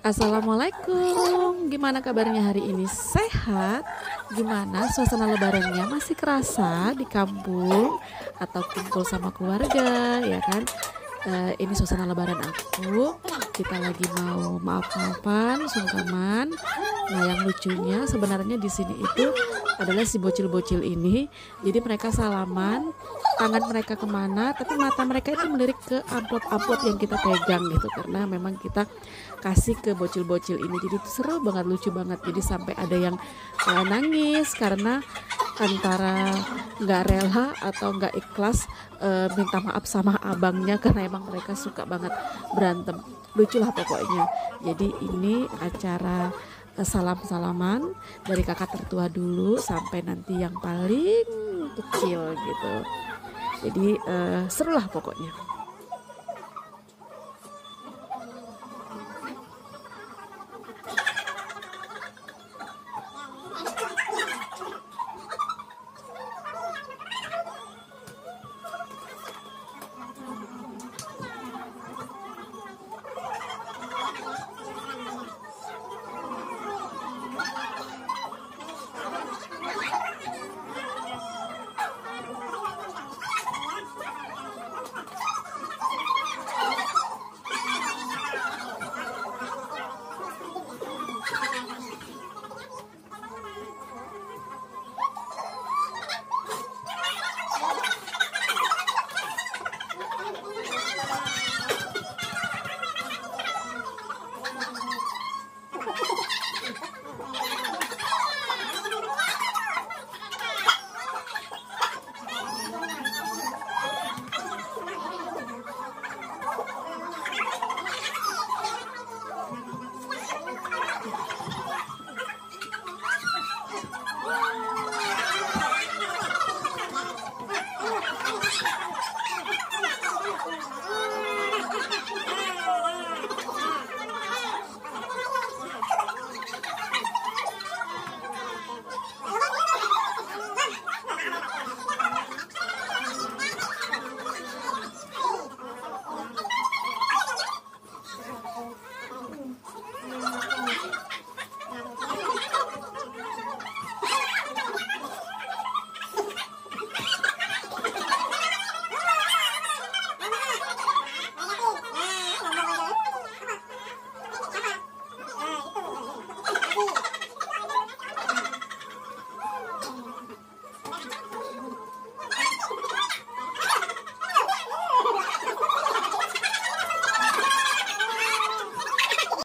Assalamualaikum, gimana kabarnya hari ini? Sehat? Gimana suasana lebarannya? Masih kerasa di kampung atau kumpul sama keluarga, ya kan? Ini suasana lebaran aku. Kita lagi mau maaf-maafan, sungkaman. Nah, yang lucunya sebenarnya di sini itu adalah si bocil-bocil ini. Jadi mereka salaman, tangan mereka kemana, tapi mata mereka itu melirik ke amplop-amplop yang kita pegang gitu. Karena memang kita kasih ke bocil-bocil ini. Jadi itu seru banget, lucu banget. Jadi sampai ada yang nangis karena antara nggak rela atau nggak ikhlas minta maaf sama abangnya karena emang mereka suka banget berantem. Lucu lah pokoknya. Jadi ini acara salam-salaman dari kakak tertua dulu sampai nanti yang paling kecil gitu. Jadi seru lah pokoknya.